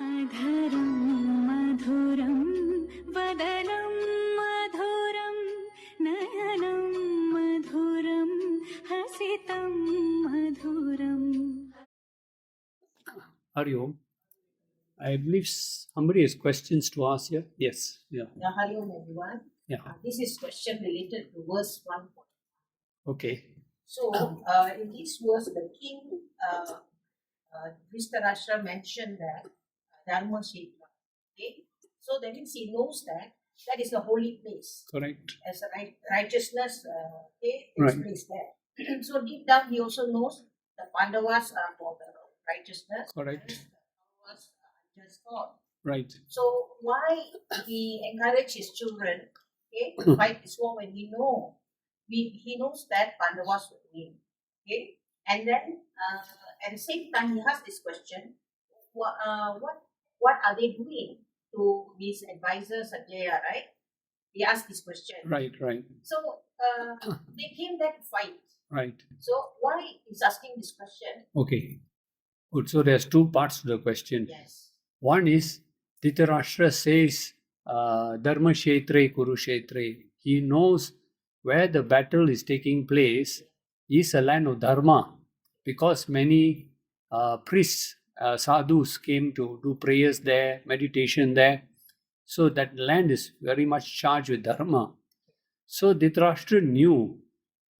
अधरं मधुरं वदनं मधुरं नयनं मधुरं हसितं मधुरम्. Hari Om. I believe somebody has questions to ask here. Yes. Yeah. Hari Om, everyone. Yeah. This is question related to verse 1. Okay. So, in this verse, the king, Vishada mentioned that Dharma Kshetra. Okay? So, that means he knows that that is the holy place. Correct. As a righteousness takes Right. place there. So, deep down, he also knows the Pandavas are for the righteousness. Correct. The Pandavas are just God. Right. So, why he encourage his children to fight this war when he knows that Pandavas will win. Okay? And then at the same time he has this question, what are they doing to his advisor Sanjaya, right? He asked this question. Right. So they came there to fight. Right. So why he's asking this question? Okay. Good. So there's two parts to the question. Yes. One is Dhritarashtra says Dharma Kshetre Kurukshetre. He knows where the battle is taking place is a land of Dharma, because many priests, sadhus came to do prayers there, meditation there. So that land is very much charged with Dharma. So Dhritarashtra knew,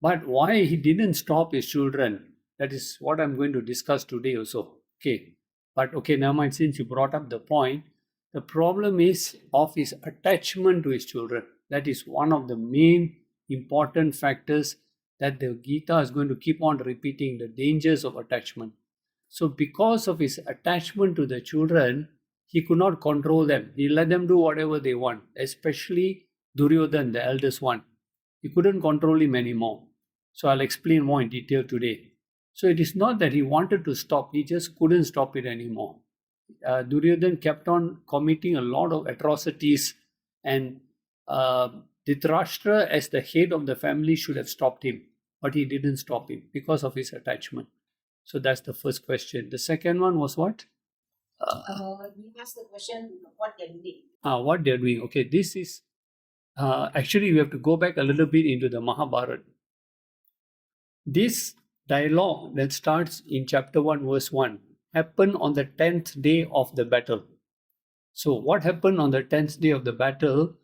but why he didn't stop his children, that is what I'm going to discuss today also. Okay. But okay, never mind, since you brought up the point, the problem is of his attachment to his children. That is one of the main important factors that the Gita is going to keep on repeating, the dangers of attachment. So because of his attachment to the children, he could not control them. He let them do whatever they want, especially Duryodhan, the eldest one. He couldn't control him anymore. So I'll explain more in detail today. So it is not that he wanted to stop, he just couldn't stop it anymore. Duryodhan kept on committing a lot of atrocities, and Dhritarashtra, as the head of the family, should have stopped him, but he didn't stop him because of his attachment. So that's the first question. The second one was what? He asked the question, what they're doing. What they're doing. Okay, this is actually we have to go back a little bit into the Mahabharata. This dialogue that starts in chapter 1, verse 1 happened on the 10th day of the battle. So what happened on the 10th day of the battle?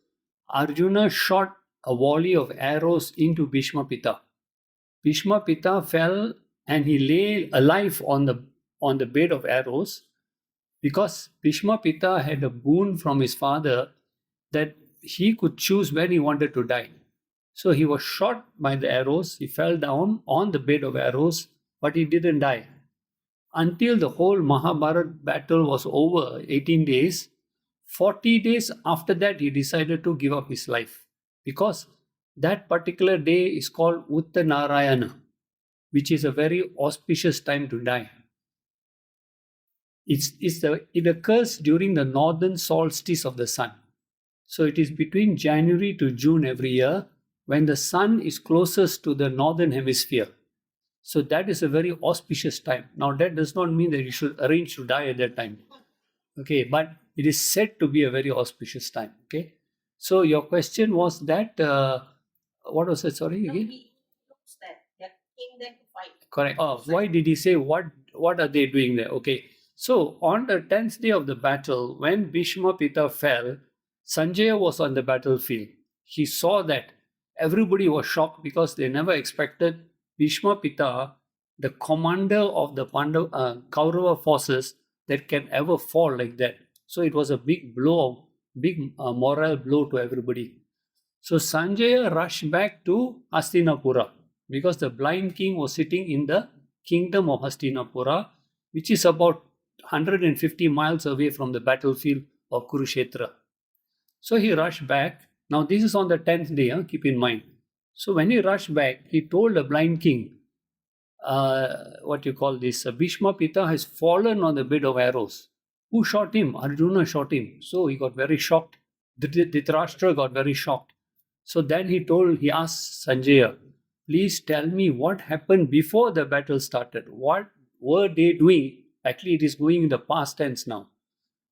Arjuna shot a volley of arrows into Bhishma Pita. Bhishma Pita fell and he lay alive on the bed of arrows, because Bhishma Pita had a boon from his father that he could choose when he wanted to die. So he was shot by the arrows, he fell down on the bed of arrows, but he didn't die. Until the whole Mahabharata battle was over, 18 days, 40 days after that he decided to give up his life, because that particular day is called Uttanarayana, which is a very auspicious time to die. It occurs during the northern solstice of the sun. So it is between January to June every year when the sun is closest to the northern hemisphere. So that is a very auspicious time. Now that does not mean that you should arrange to die at that time. Okay, but it is said to be a very auspicious time. Okay, so your question was that, what was it? Sorry, again? He knows that they came there to fight. Correct. Oh, why did he say what are they doing there? Okay, so on the 10th day of the battle, when Bhishma Pita fell, Sanjaya was on the battlefield. He saw that everybody was shocked because they never expected Bhishma Pita, the commander of the Kaurava forces, that can ever fall like that. So it was a big blow, moral blow to everybody. So Sanjaya rushed back to Hastinapura because the blind king was sitting in the kingdom of Hastinapura, which is about 150 miles away from the battlefield of Kurukshetra. So he rushed back. Now this is on the 10th day, keep in mind. So when he rushed back, he told the blind king, Bhishma Pita has fallen on the bed of arrows. Who shot him? Arjuna shot him. So he got very shocked. Dhritarashtra got very shocked. So then he asked Sanjaya, please tell me what happened before the battle started. What were they doing? Actually, it is going in the past tense now.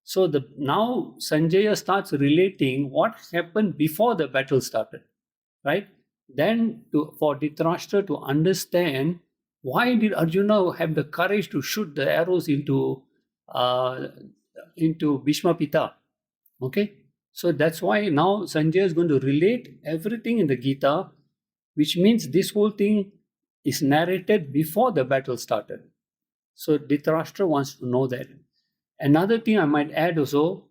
So now Sanjaya starts relating what happened before the battle started, right? Then for Dhritarashtra to understand why did Arjuna have the courage to shoot the arrows uh, into Bhishma Pita. Okay, so that's why now Sanjaya is going to relate everything in the Gita, which means this whole thing is narrated before the battle started. So Dhritarashtra wants to know that. Another thing I might add also,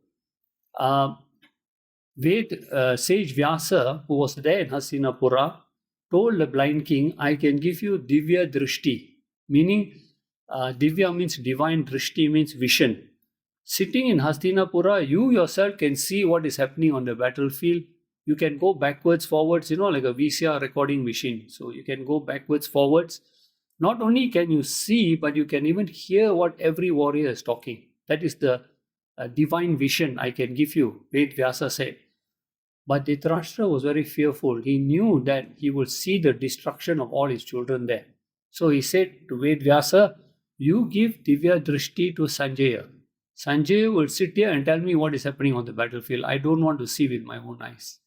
sage Vyasa, who was there in Hastinapura, told the blind king, I can give you Divya Drishti, meaning Divya means divine, Drishti means vision. Sitting in Hastinapura, you yourself can see what is happening on the battlefield. You can go backwards, forwards, like a VCR recording machine. So you can go backwards, forwards. Not only can you see, but you can even hear what every warrior is talking. That is the divine vision I can give you, Ved Vyasa said. But Dhritarashtra was very fearful. He knew that he would see the destruction of all his children there. So he said to Ved Vyasa, you give Divya Drishti to Sanjaya. Sanjaya will sit here and tell me what is happening on the battlefield. I don't want to see with my own eyes.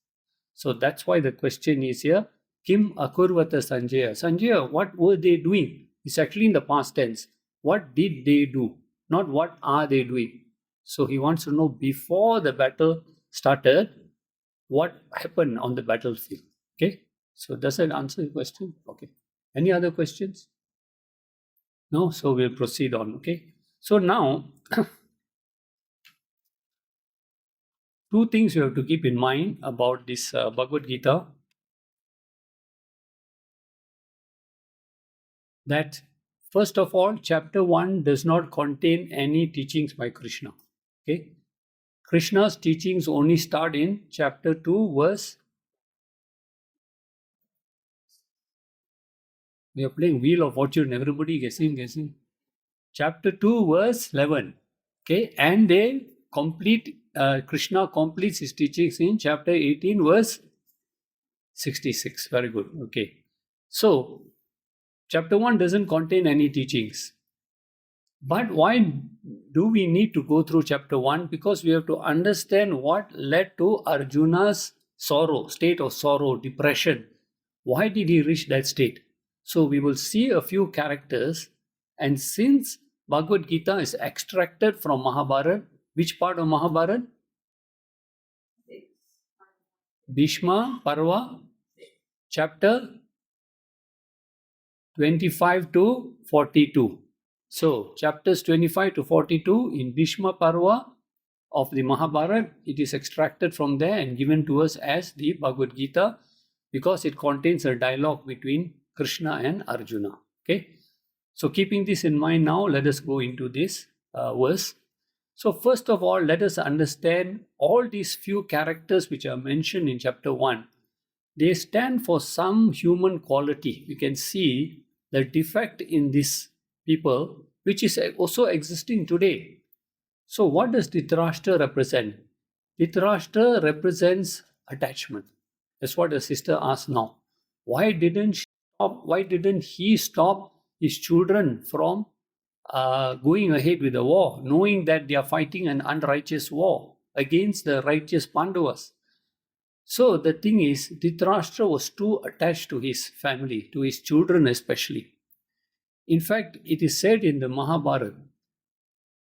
So that's why the question is here, Kim Akurvata Sanjaya. Sanjaya, what were they doing? It's actually in the past tense. What did they do? Not what are they doing. So he wants to know before the battle started, what happened on the battlefield. Okay, so does that answer your question? Okay, any other questions? No, so we'll proceed on. Okay, so now two things you have to keep in mind about this Bhagavad Gita. That first of all, chapter 1 does not contain any teachings by Krishna. Okay, Krishna's teachings only start in chapter 2 verse. We are playing Wheel of Fortune, everybody guessing. Chapter 2 verse 11. Okay, and they complete, Krishna completes his teachings in chapter 18 verse 66. Very good. Okay, so chapter 1 doesn't contain any teachings. But why do we need to go through chapter 1? Because we have to understand what led to Arjuna's sorrow, state of sorrow, depression. Why did he reach that state? So we will see a few characters, and since Bhagavad Gita is extracted from Mahabharata, which part of Mahabharata? Bhishma Parva, chapter 25 to 42. So, chapters 25 to 42 in Bhishma Parva of the Mahabharata, it is extracted from there and given to us as the Bhagavad Gita because it contains a dialogue between Krishna and Arjuna. Okay, so keeping this in mind now, let us go into this verse. So, first of all, let us understand all these few characters which are mentioned in chapter 1. They stand for some human quality. You can see the defect in these people, which is also existing today. So, what does Dhritarashtra represent? Dhritarashtra represents attachment. That's what the sister asked now. Why didn't he stop his children from going ahead with the war, knowing that they are fighting an unrighteous war against the righteous Pandavas? So the thing is, Dhritarashtra was too attached to his family, to his children especially. In fact, it is said in the Mahabharata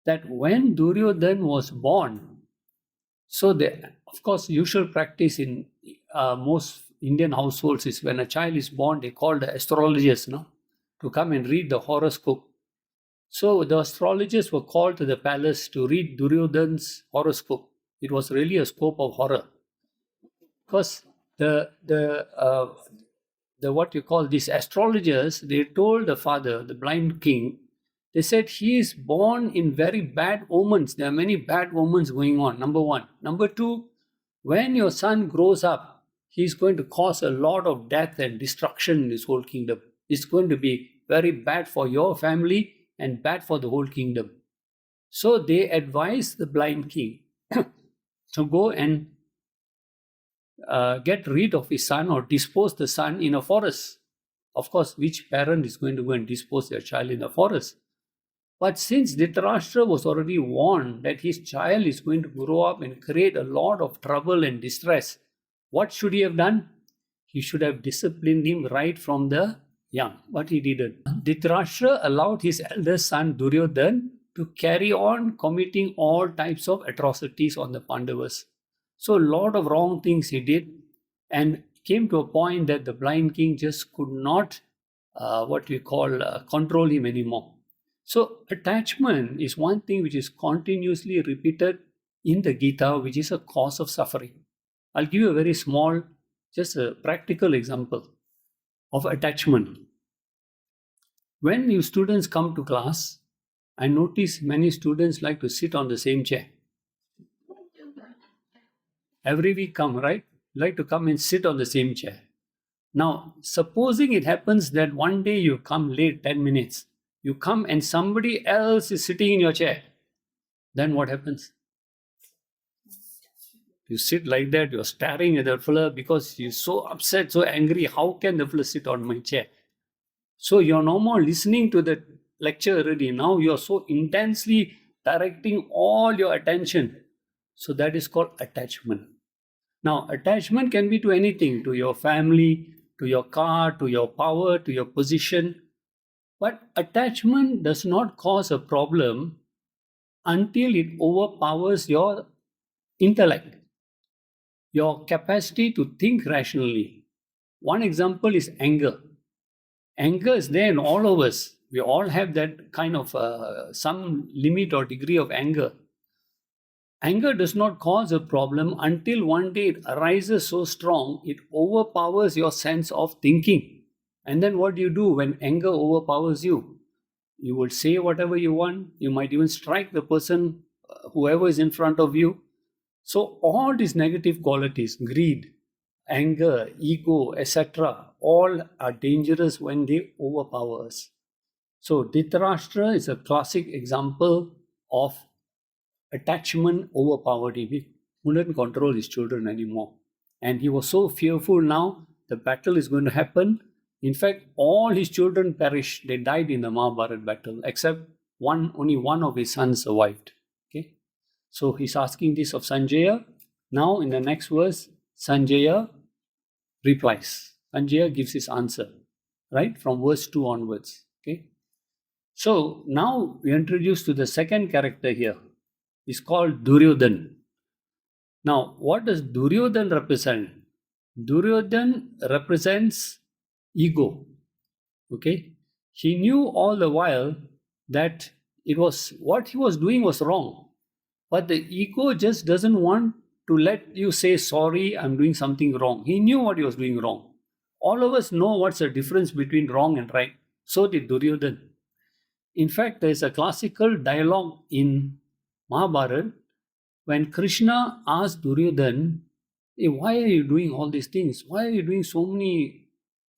that when Duryodhana was born, so of course, usual practice in most Indian households is when a child is born, they call the astrologers to come and read the horoscope. So the astrologers were called to the palace to read Duryodhana's horoscope. It was really a scope of horror. Because the what you call these astrologers, they told the father, the blind king, they said he is born in very bad omens. There are many bad omens going on, number one. Number two, when your son grows up, he's going to cause a lot of death and destruction in his whole kingdom. It's going to be very bad for your family and bad for the whole kingdom. So they advised the blind king to go and get rid of his son or dispose the son in a forest. Of course, which parent is going to go and dispose their child in a forest? But since Dhritarashtra was already warned that his child is going to grow up and create a lot of trouble and distress, what should he have done? He should have disciplined him right from the young, but he didn't. Dhritarashtra allowed his eldest son Duryodhana to carry on committing all types of atrocities on the Pandavas. So a lot of wrong things he did, and came to a point that the blind king just could not, control him anymore. So attachment is one thing which is continuously repeated in the Gita, which is a cause of suffering. I'll give you a very small, just a practical example of attachment. When you students come to class, I notice many students like to sit on the same chair. Every week come, right? Like to come and sit on the same chair. Now, supposing it happens that one day you come late 10 minutes, you come and somebody else is sitting in your chair, then what happens? You sit like that, you're staring at the fellow because you're so upset, so angry. How can the fellow sit on my chair? So you're no more listening to the lecture already. Now you're so intensely directing all your attention. So that is called attachment. Now, attachment can be to anything, to your family, to your car, to your power, to your position. But attachment does not cause a problem until it overpowers your intellect, your capacity to think rationally. One example is anger. Anger is there in all of us. We all have that kind of some limit or degree of anger. Anger does not cause a problem until one day it arises so strong, it overpowers your sense of thinking. And then what do you do when anger overpowers you? You will say whatever you want. You might even strike the person, whoever is in front of you. So all these negative qualities, greed, anger, ego, etc., all are dangerous when they overpower us. So Dhritarashtra is a classic example of attachment overpowered him. He couldn't control his children anymore. And he was so fearful now, the battle is going to happen. In fact, all his children perished. They died in the Mahabharata battle, except only one of his sons survived. Okay? So he's asking this of Sanjaya. Now in the next verse, Sanjaya replies. Sanjaya gives his answer, right? From verse 2 onwards. Okay? So now we introduce to the second character here. It's called Duryodhana. Now, what does Duryodhana represent? Duryodhana represents ego. Okay? He knew all the while that it was what he was doing was wrong. But the ego just doesn't want to let you say, sorry, I'm doing something wrong. He knew what he was doing wrong. All of us know what's the difference between wrong and right. So did Duryodhana. In fact, there is a classical dialogue in Mahabharata when Krishna asked Duryodhana, hey, why are you doing all these things? Why are you doing so many,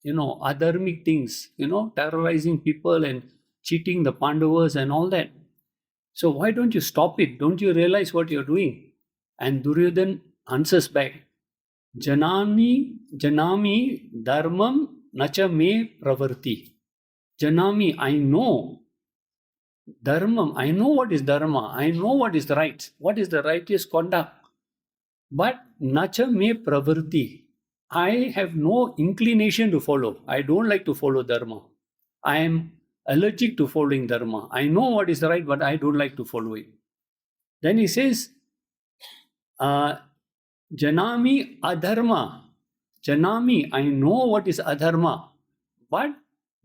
adharmic things, terrorizing people and cheating the Pandavas and all that? So why don't you stop it? Don't you realize what you're doing? And Duryodhana answers back, Janami dharmam nacha me pravarti. Janami, I know dharmam, I know what is dharma, I know what is right, what is the righteous conduct. But nacha me pravarti, I have no inclination to follow. I don't like to follow dharma. I am allergic to following dharma. I know what is right, but I don't like to follow it. Then he says, Janami adharma. Janami, I know what is adharma, but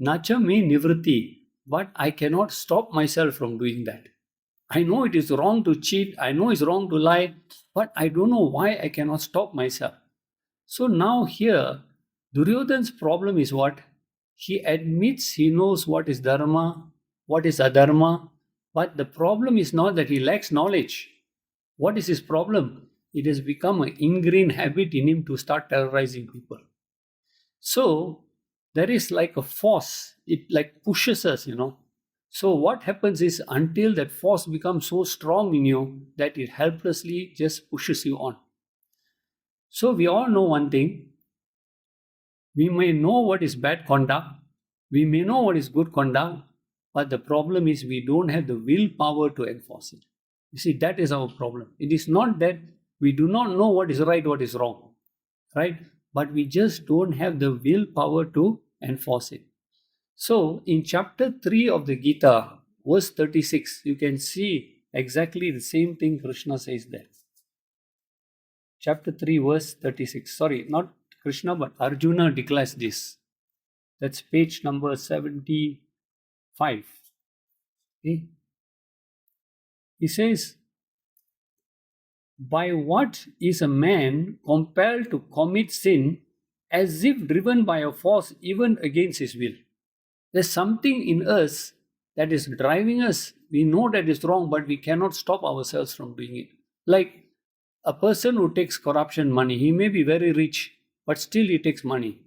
nacha me nivritti. But I cannot stop myself from doing that. I know it is wrong to cheat. I know it's wrong to lie, but I don't know why I cannot stop myself. So now here, Duryodhana's problem is what? He admits he knows what is dharma, what is adharma, but the problem is not that he lacks knowledge. What is his problem? It has become an ingrained habit in him to start terrorizing people. So there is like a force, it like pushes us, So what happens is until that force becomes so strong in you that it helplessly just pushes you on. So we all know one thing. We may know what is bad conduct. We may know what is good conduct. But the problem is we don't have the willpower to enforce it. You see, that is our problem. It is not that we do not know what is right, what is wrong, right? But we just don't have the willpower to enforce it. So, in chapter 3 of the Gita, verse 36, you can see exactly the same thing Krishna says there. Chapter 3, verse 36. Sorry, not Krishna, but Arjuna declares this. That's page number 75. Okay? He says, by what is a man compelled to commit sin as if driven by a force even against his will? There's something in us that is driving us. We know that is wrong, but we cannot stop ourselves from doing it. Like a person who takes corruption money, he may be very rich, but still he takes money.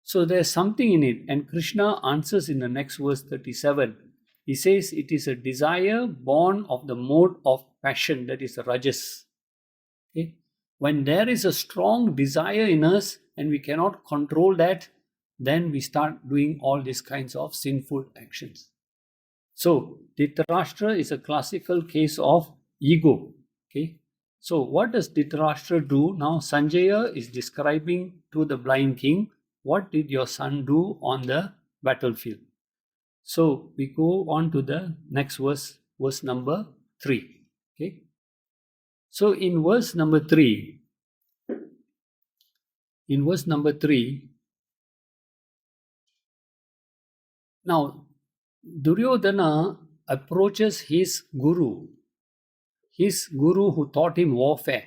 So there's something in it. And Krishna answers in the next verse 37. He says it is a desire born of the mode of passion, that is rajas. Okay? When there is a strong desire in us and we cannot control that, then we start doing all these kinds of sinful actions. So Dhritarashtra is a classical case of ego. Okay? So what does Dhritarashtra do? Now Sanjaya is describing to the blind king, what did your son do on the battlefield? So we go on to the next verse, verse number 3. Okay. So in verse number 3, now Duryodhana approaches his guru who taught him warfare.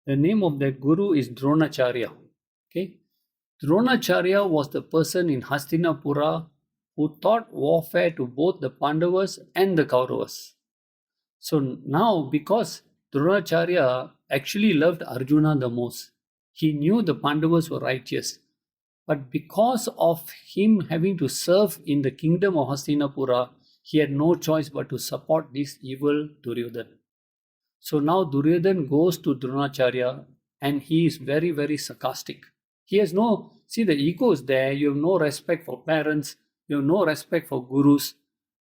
The name of that guru is Dronacharya. Okay. Dronacharya was the person in Hastinapura who taught warfare to both the Pandavas and the Kauravas. So now, because Dronacharya actually loved Arjuna the most, he knew the Pandavas were righteous. But because of him having to serve in the kingdom of Hastinapura, he had no choice but to support this evil Duryodhana. So now Duryodhana goes to Dronacharya and he is very, very sarcastic. He has the ego is there, you have no respect for parents, you have no respect for gurus.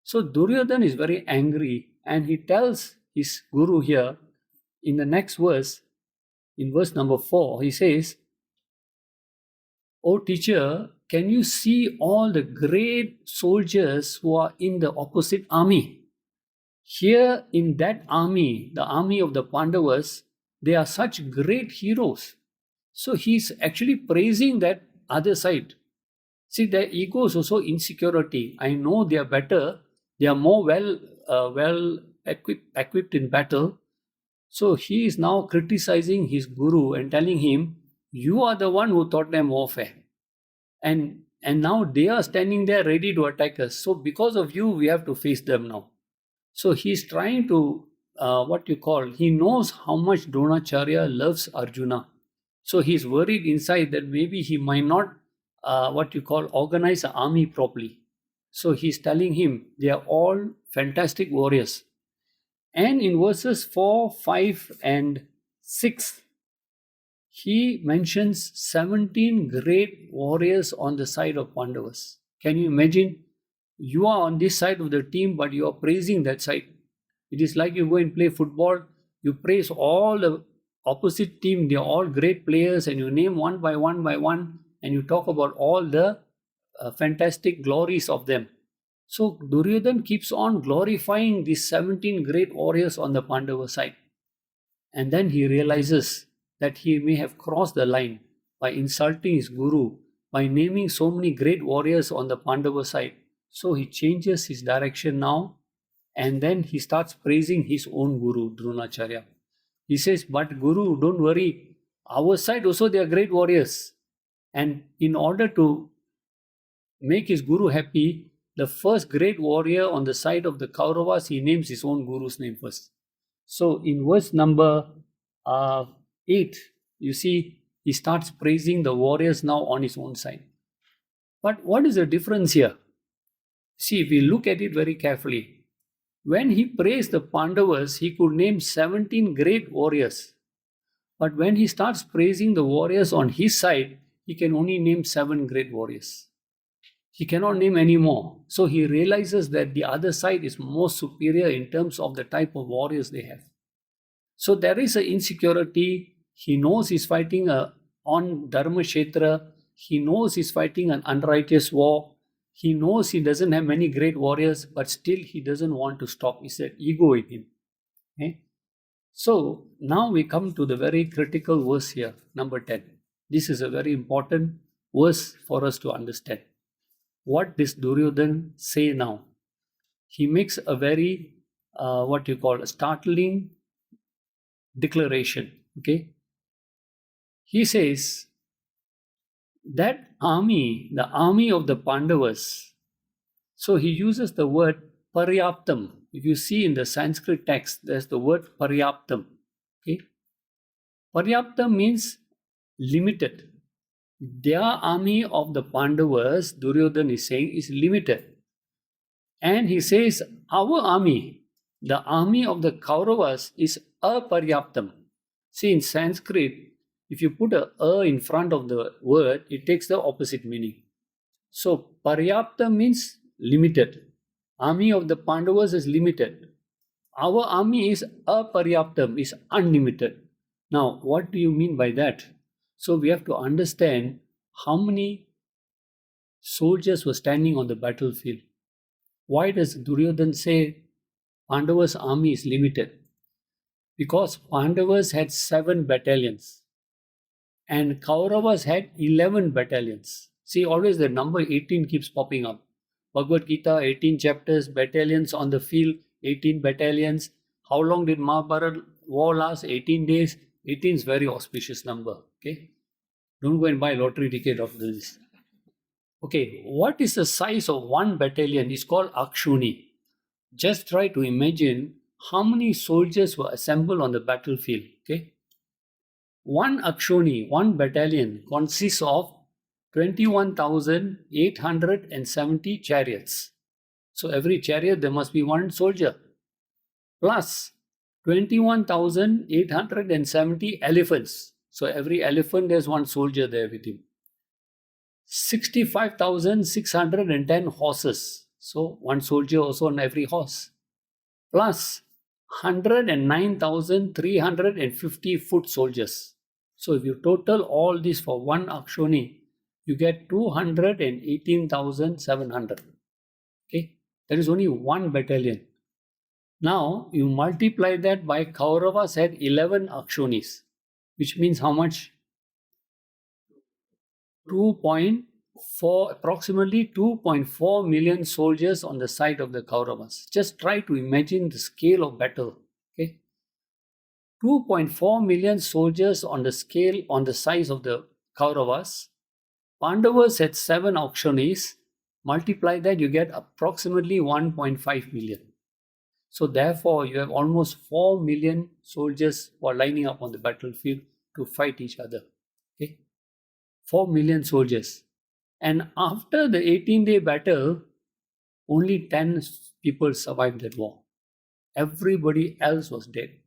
So Duryodhana is very angry and he tells his guru here in the next verse, in verse number 4, he says, "O teacher, can you see all the great soldiers who are in the opposite army? Here in that army, the army of the Pandavas, they are such great heroes." So he's actually praising that other side. See, their ego is also insecurity. I know they are better, they are more well equipped in battle. So he is now criticizing his guru and telling him, you are the one who taught them warfare. And now they are standing there ready to attack us. So because of you, we have to face them now. So he's trying to, he knows how much Dronacharya loves Arjuna. So he's worried inside that maybe he might not, organize an army properly. So he's telling him they are all fantastic warriors. And in verses 4, 5, and 6, he mentions 17 great warriors on the side of Pandavas. Can you imagine? You are on this side of the team, but you are praising that side. It is like you go and play football, you praise all the opposite team, they are all great players, and you name one by one, and you talk about all the fantastic glories of them. So Duryodhana keeps on glorifying these 17 great warriors on the Pandava side. And then he realizes that he may have crossed the line by insulting his guru, by naming so many great warriors on the Pandava side. So he changes his direction now, and then he starts praising his own guru, Dronacharya. He says, but Guru, don't worry, our side also they are great warriors. And in order to make his guru happy, the first great warrior on the side of the Kauravas, he names his own guru's name first. So in verse number 8, you see, he starts praising the warriors now on his own side. But what is the difference here? See, if we look at it very carefully, when he praised the Pandavas, he could name 17 great warriors. But when he starts praising the warriors on his side, he can only name 7 great warriors. He cannot name any more. So he realizes that the other side is more superior in terms of the type of warriors they have. So there is an insecurity. He knows he's fighting on Dharma Kshetra. He knows he's fighting an unrighteous war. He knows he doesn't have many great warriors, but still he doesn't want to stop. It's that ego in him. Okay? So now we come to the very critical verse here, number 10. This is a very important verse for us to understand. What does Duryodhan say now? He makes a very, what you call, a startling declaration. Okay? He says that army, the army of the Pandavas, so he uses the word paryaptam. If you see in the Sanskrit text, there's the word paryaptam. Okay? Paryaptam means limited. Their army of the Pandavas, Duryodhan is saying, is limited. And he says, our army, the army of the Kauravas, is aparyaptam. See, in Sanskrit, if you put a in front of the word, it takes the opposite meaning. So, paryaptam means limited. Army of the Pandavas is limited. Our army is aparyaptam, is unlimited. Now, what do you mean by that? So we have to understand how many soldiers were standing on the battlefield. Why does Duryodhan say Pandavas' army is limited? Because Pandavas had 7 battalions and Kauravas had 11 battalions. See, always the number 18 keeps popping up. Bhagavad Geeta, 18 chapters, battalions on the field, 18 battalions. How long did Mahabharata war last? 18 days. 18 is very auspicious number. Okay, don't go and buy a lottery ticket of this. Okay, what is the size of one battalion? It's called Akshuni. Just try to imagine how many soldiers were assembled on the battlefield. Okay, one Akshuni, one battalion consists of 21,870 chariots. So every chariot there must be one soldier. Plus 21,870 elephants. So every elephant there's one soldier there with him. 65,610 horses. So one soldier also on every horse. Plus 109,350 foot soldiers. So if you total all this for one Akshoni, you get 218,700. Okay, there is only one battalion. Now you multiply that by Kauravas had 11 Akshonis, which means how much? 2.4, approximately 2.4 million soldiers on the side of the Kauravas. Just try to imagine the scale of battle. Okay, 2.4 million soldiers on the scale, on the size of the Kauravas. Pandavas had 7 Akshonis. Multiply that, you get approximately 1.5 million. So therefore, you have almost 4 million soldiers who are lining up on the battlefield to fight each other. Okay, 4 million soldiers. And after the 18-day battle, only 10 people survived that war. Everybody else was dead.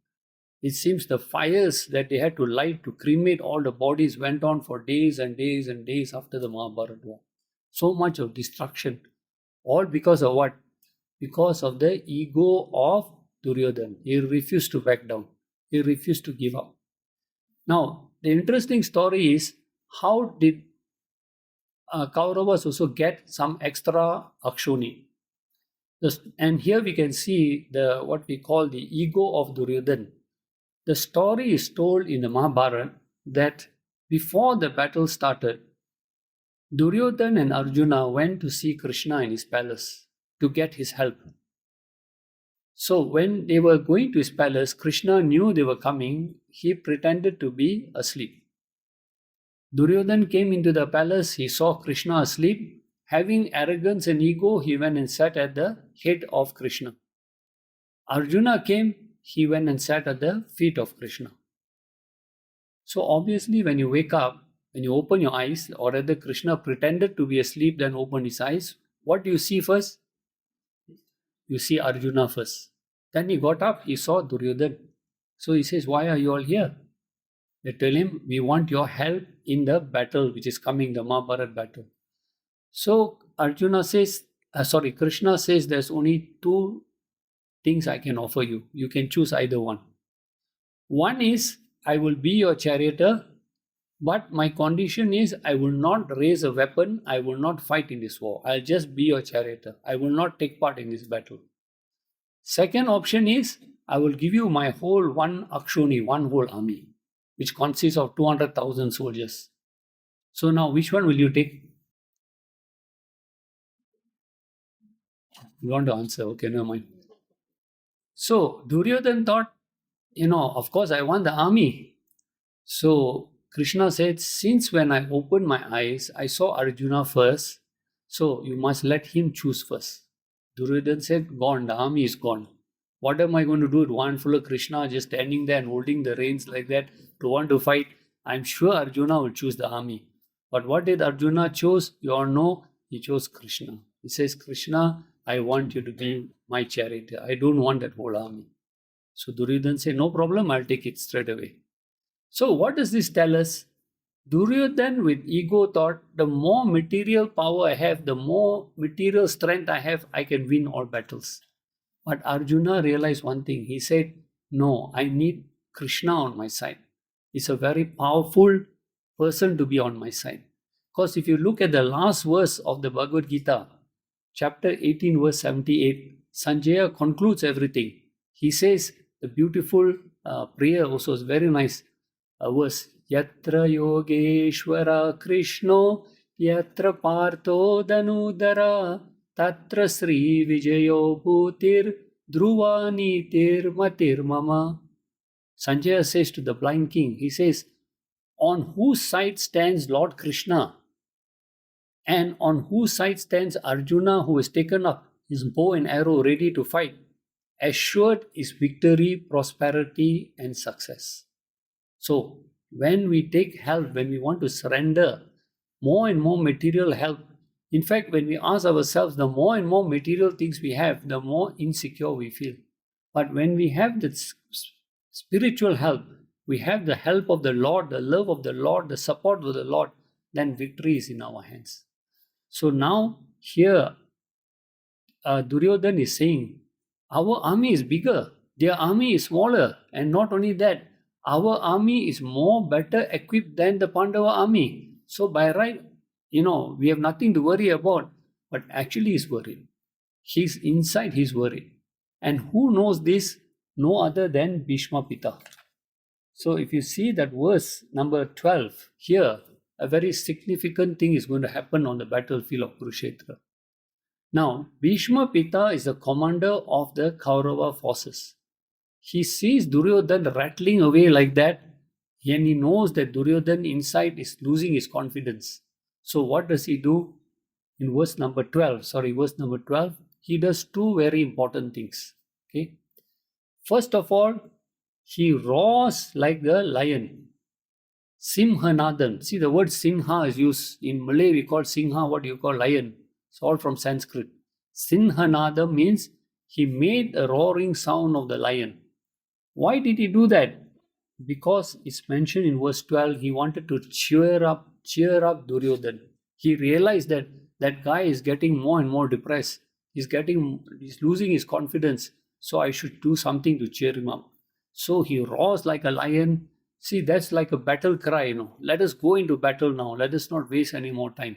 It seems the fires that they had to light to cremate all the bodies went on for days and days and days after the Mahabharata war. So much of destruction. All because of what? Because of the ego of Duryodhan. He refused to back down. He refused to give up. Now, the interesting story is, how did Kauravas also get some extra Akshoni? And here we can see the what we call the ego of Duryodhan. The story is told in the Mahabharata that before the battle started, Duryodhan and Arjuna went to see Krishna in his palace to get his help. So when they were going to his palace, Krishna knew they were coming. He pretended to be asleep. Duryodhan came into the palace. He saw Krishna asleep. Having arrogance and ego, he went and sat at the head of Krishna. Arjuna came. He went and sat at the feet of Krishna. So obviously when you wake up, when you open your eyes, or rather Krishna pretended to be asleep, then opened his eyes, what do you see first? You see Arjuna first. Then he got up, he saw Duryodhan. So he says, why are you all here? They tell him, we want your help in the battle which is coming, the Mahabharata battle. So Arjuna says, Krishna says there's only two things I can offer you. You can choose either one. One is, I will be your charioteer, but my condition is I will not raise a weapon, I will not fight in this war. I'll just be your charioteer. I will not take part in this battle. Second option is, I will give you my whole one akshoni, one whole army, which consists of 200,000 soldiers. So now, which one will you take? You want to answer? Okay, never mind. So Duryodhan thought, of course I want the army. So Krishna said, since when I opened my eyes, I saw Arjuna first, so you must let him choose first. Duryodhan said, gone, the army is gone. What am I going to do with one full of Krishna just standing there and holding the reins like that to want to fight? I'm sure Arjuna will choose the army. But what did Arjuna choose? You all know, he chose Krishna. He says, Krishna, I want you to be my charioteer. I don't want that whole army. So Duryodhan said, no problem, I'll take it straight away. So what does this tell us? Duryodhan with ego thought, the more material power I have, the more material strength I have, I can win all battles. But Arjuna realized one thing. He said, no, I need Krishna on my side. He's a very powerful person to be on my side. Because if you look at the last verse of the Bhagavad Gita, chapter 18, verse 78, Sanjaya concludes everything. He says, the beautiful prayer also is very nice verse. Yatra Yogeshwara Krishno, Yatra Partho Danudara, Tatra Sri Vijayo Bhutir, Dhruva Nitir Matir Mama. Sanjaya says to the blind king, he says, on whose side stands Lord Krishna? And on whose side stands Arjuna, who has taken up his bow and arrow ready to fight? Assured is victory, prosperity, and success. So, when we take help, when we want to surrender more and more material help, in fact, when we ask ourselves, the more and more material things we have, the more insecure we feel. But when we have the spiritual help, we have the help of the Lord, the love of the Lord, the support of the Lord, then victory is in our hands. So now, here, Duryodhan is saying, our army is bigger, their army is smaller, and not only that, our army is better equipped than the Pandava army. So by right, we have nothing to worry about, but actually he's worried. He's inside, he's worried. And who knows this? No other than Bhishma Pita. So if you see that verse number 12 here, a very significant thing is going to happen on the battlefield of Kurukshetra. Now, Bhishma Pita is the commander of the Kaurava forces. He sees Duryodhan rattling away like that, and he knows that Duryodhan inside is losing his confidence. So what does he do? In verse number 12, he does two very important things. Okay. First of all, he roars like the lion. Simhanadam. See, the word Simha is used. In Malay, we call Simha what you call lion. It's all from Sanskrit. Simhanadam means he made a roaring sound of the lion. Why did he do that? Because it's mentioned in verse 12, he wanted to cheer up Duryodhan. He realized that that guy is getting more and more depressed. He's losing his confidence. So I should do something to cheer him up. So he roars like a lion. See, that's like a battle cry, Let us go into battle now. Let us not waste any more time.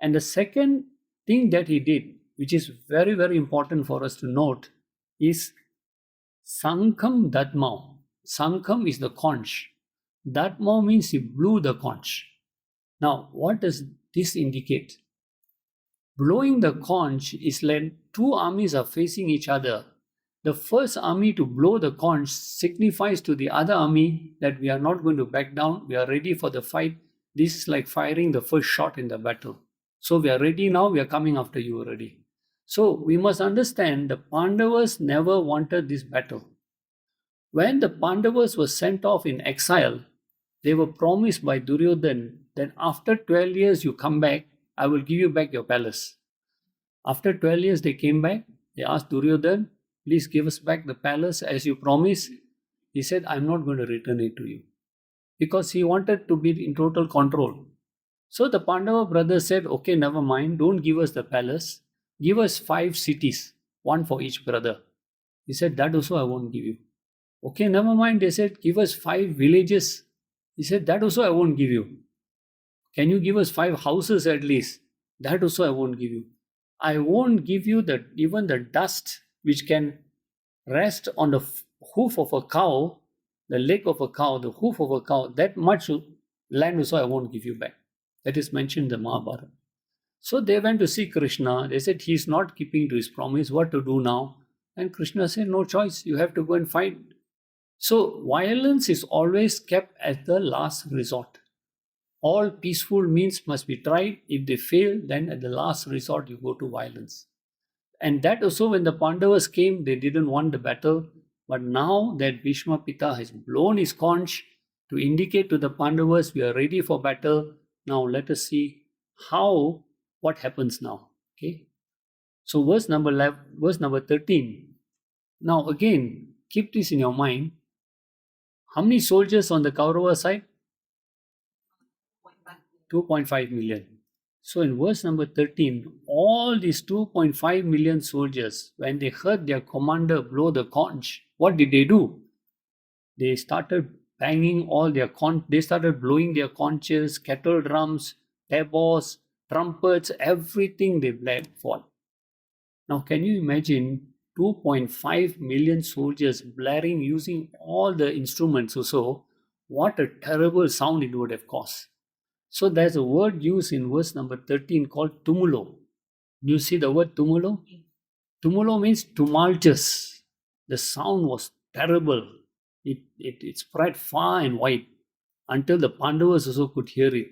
And the second thing that he did, which is very, very important for us to note, is Sankham Dadmau. Sankham is the conch. Dadmau means he blew the conch. Now, what does this indicate? Blowing the conch is when two armies are facing each other. The first army to blow the conch signifies to the other army that we are not going to back down. We are ready for the fight. This is like firing the first shot in the battle. So we are ready now. We are coming after you already. So we must understand the Pandavas never wanted this battle. When the Pandavas were sent off in exile, they were promised by Duryodhan that after 12 years you come back, I will give you back your palace. After 12 years they came back. They asked Duryodhan, please give us back the palace as you promised. He said, I'm not going to return it to you. Because he wanted to be in total control. So the Pandava brothers said, okay, never mind, don't give us the palace, give us 5 cities, one for each brother. He said, that also I won't give you. Okay, never mind, they said, give us 5 villages. He said, that also I won't give you. Can you give us 5 houses at least? That also I won't give you. I won't give you even the dust which can rest on the hoof of a cow, the leg of a cow, the hoof of a cow. That much land also I won't give you back. That is mentioned in the Mahabharata. So they went to see Krishna. They said, he's not keeping to his promise. What to do now? And Krishna said, no choice. You have to go and fight. So violence is always kept as the last resort. All peaceful means must be tried. If they fail, then at the last resort you go to violence. And that also, when the Pandavas came, they didn't want the battle. But now that Bhishma Pita has blown his conch to indicate to the Pandavas, we are ready for battle. Now let us see what happens now. Okay. So verse number 13. Now again, keep this in your mind. How many soldiers on the Kaurava side? 2.5 million. So in verse number 13, all these 2.5 million soldiers, when they heard their commander blow the conch, what did they do? They started banging they started blowing their conches, kettle drums, tabors, trumpets, everything they blared for. Now can you imagine 2.5 million soldiers blaring using all the instruments also? What a terrible sound it would have caused. So there's a word used in verse number 13 called tumulo. Do you see the word tumulo? Tumulo means tumultuous. The sound was terrible. It spread far and wide until the Pandavas also could hear it.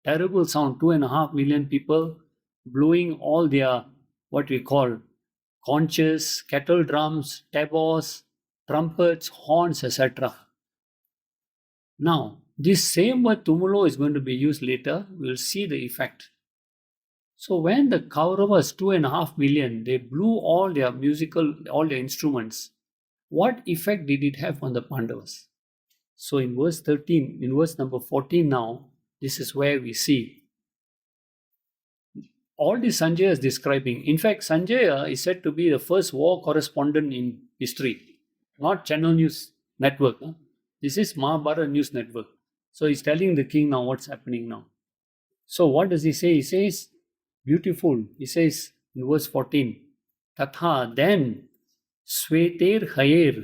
Terrible sound, 2.5 million people blowing all their, what we call, conches, kettle drums, tabors, trumpets, horns, etc. Now, this same word tumulo is going to be used later. We'll see the effect. So when the Kauravas, 2.5 million, they blew all their instruments, what effect did it have on the Pandavas? So in verse number 14 now, this is where we see. All this Sanjaya is describing. In fact, Sanjaya is said to be the first war correspondent in history, not Channel News Network. This is Mahabharata News Network. So he's telling the king now what's happening now. So what does he say? He says, beautiful. He says in verse 14, Tatha, then Sveter Hayer,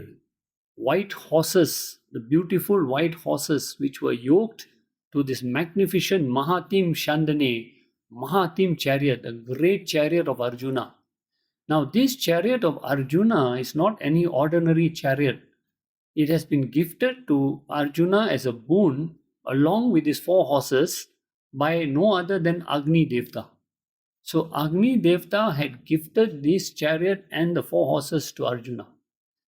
white horses, the beautiful white horses which were yoked to this magnificent Mahatim Shandane, Mahatim chariot, a great chariot of Arjuna. Now this chariot of Arjuna is not any ordinary chariot. It has been gifted to Arjuna as a boon along with his 4 horses by no other than Agni Devta. So Agni Devta had gifted this chariot and the 4 horses to Arjuna.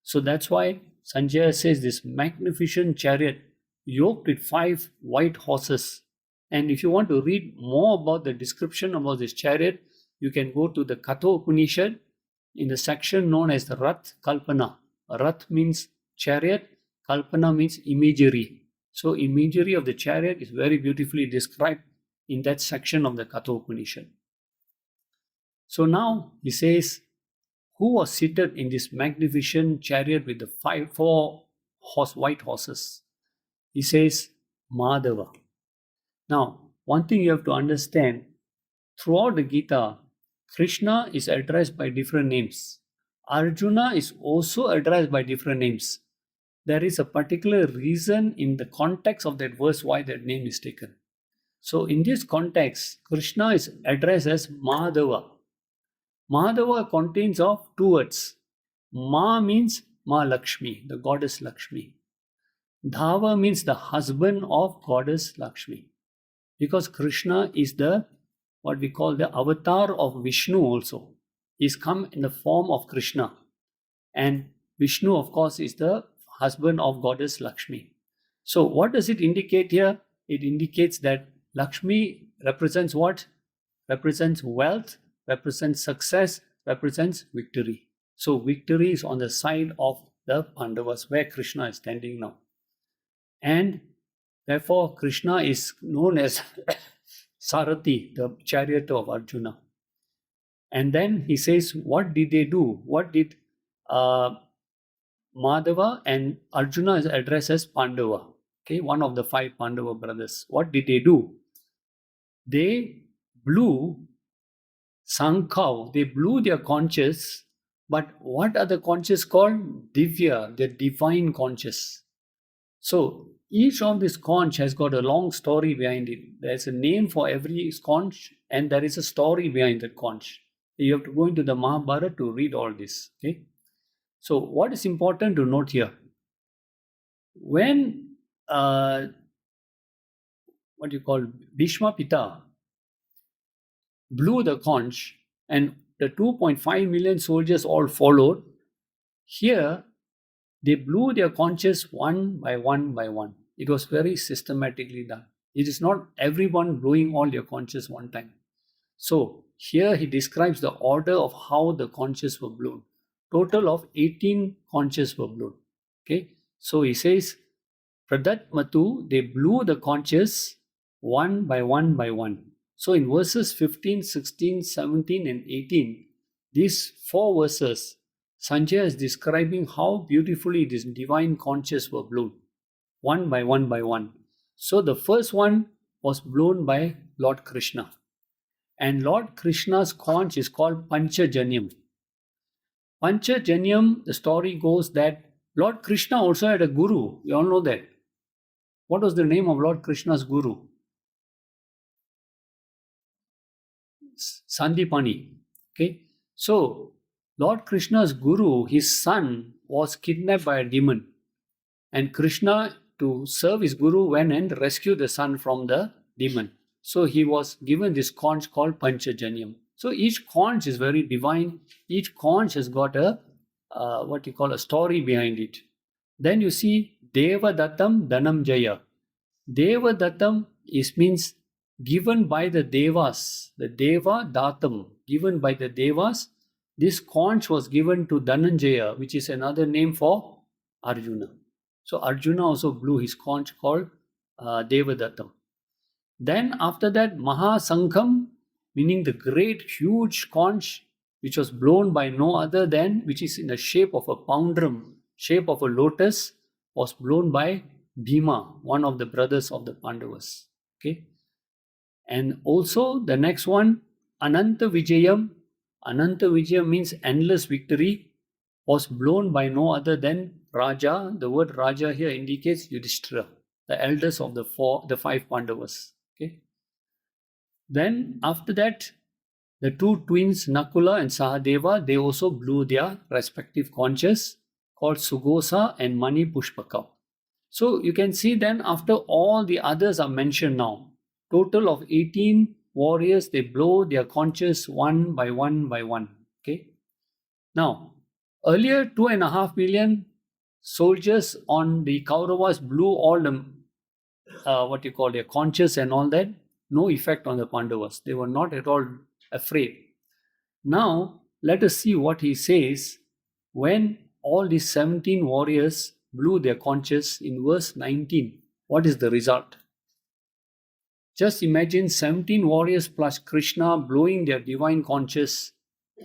So that's why Sanjaya says this magnificent chariot yoked with 5 white horses. And if you want to read more about the description about this chariot, you can go to the Katha Upanishad in the section known as the Rath Kalpana. Rath means chariot, Kalpana means imagery. So imagery of the chariot is very beautifully described in that section of the Katha Upanishad. So now he says, who was seated in this magnificent chariot with the 4 white horses? He says, Madhava. Now, one thing you have to understand, throughout the Gita, Krishna is addressed by different names. Arjuna is also addressed by different names. There is a particular reason in the context of that verse why that name is taken. So in this context, Krishna is addressed as Madhava. Madhava contains of 2 words. Ma means Ma Lakshmi, the goddess Lakshmi. Dhava means the husband of goddess Lakshmi. Because Krishna is what we call the avatar of Vishnu also. He's come in the form of Krishna. And Vishnu, of course, is the husband of goddess Lakshmi. So what does it indicate here? It indicates that Lakshmi represents what? Represents wealth, represents success, represents victory. So victory is on the side of the Pandavas, where Krishna is standing now. And therefore Krishna is known as Sarathi, the chariot of Arjuna. And then he says, what did they do? What did Madhava and Arjuna is addressed as Pandava, okay, one of the 5 Pandava brothers. What did they do? They blew Sankhav, they blew their conches, but what are the conches called? Divya, the divine conches. So each of these conch has got a long story behind it. There's a name for every conch and there is a story behind that conch. You have to go into the Mahabharata to read all this. Okay. So what is important to note here? When what you call Bhishma Pita blew the conch and the 2.5 million soldiers all followed, here they blew their conches one by one by one. It was very systematically done. It is not everyone blowing all their conches one time. So here he describes the order of how the conches were blown. Total of 18 conches were blown. Okay, so he says, Pradat Matu, they blew the conches one by one by one. So in verses 15, 16, 17 and 18, these 4 verses, Sanjaya is describing how beautifully these divine conches were blown, one by one by one. So the first one was blown by Lord Krishna. And Lord Krishna's conch is called Panchajanyam. Panchajanyam, the story goes that Lord Krishna also had a guru. You all know that. What was the name of Lord Krishna's guru? Sandipani. Okay. So, Lord Krishna's guru, his son, was kidnapped by a demon. And Krishna, to serve his guru, went and rescued the son from the demon. So, he was given this conch called Panchajanyam. So, each conch is very divine. Each conch has got a, what you call a story behind it. Then you see Deva Dattam Dhanam Jaya. Deva Dattam means given by the Devas. The Deva Datam, given by the Devas. This conch was given to Dhananjaya, which is another name for Arjuna. So Arjuna also blew his conch called Deva Dattam. Then after that, Mahasankham, meaning the great huge conch, which was blown by no other than, which is in the shape of a poundram, shape of a lotus, was blown by Bhima, one of the brothers of the Pandavas. Okay. And also the next one, Ananta Vijayam. Ananta Vijayam means endless victory, was blown by no other than Raja. The word Raja here indicates Yudhishthira, the eldest of the 5 Pandavas. Okay. Then after that, the 2 twins Nakula and Sahadeva, they also blew their respective conches called Sugosa and Mani Pushpaka. So you can see then after all the others are mentioned now, total of 18 warriors, they blow their conches one by one by one. Okay. Now, earlier 2.5 million soldiers on the Kauravas blew all the their conches and all that. No effect on the Pandavas. They were not at all afraid. Now, let us see what he says when all these 17 warriors blew their conches in verse 19. What is the result? Just imagine 17 warriors plus Krishna blowing their divine conches,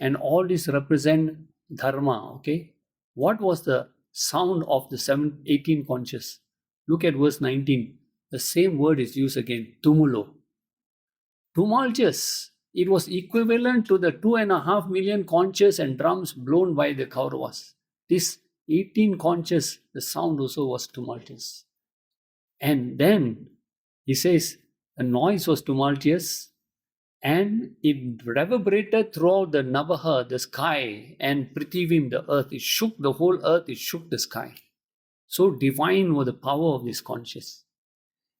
and all this represent dharma. Okay, what was the sound of the 18 conches? Look at verse 19. The same word is used again, tumulo. Tumultuous. It was equivalent to the 2.5 million conches and drums blown by the Kauravas. This 18 conches, the sound also was tumultuous. And then he says, the noise was tumultuous and it reverberated throughout the Nabaha, the sky, and Prithivim, the earth. It shook the whole earth, it shook the sky. So divine was the power of these conches.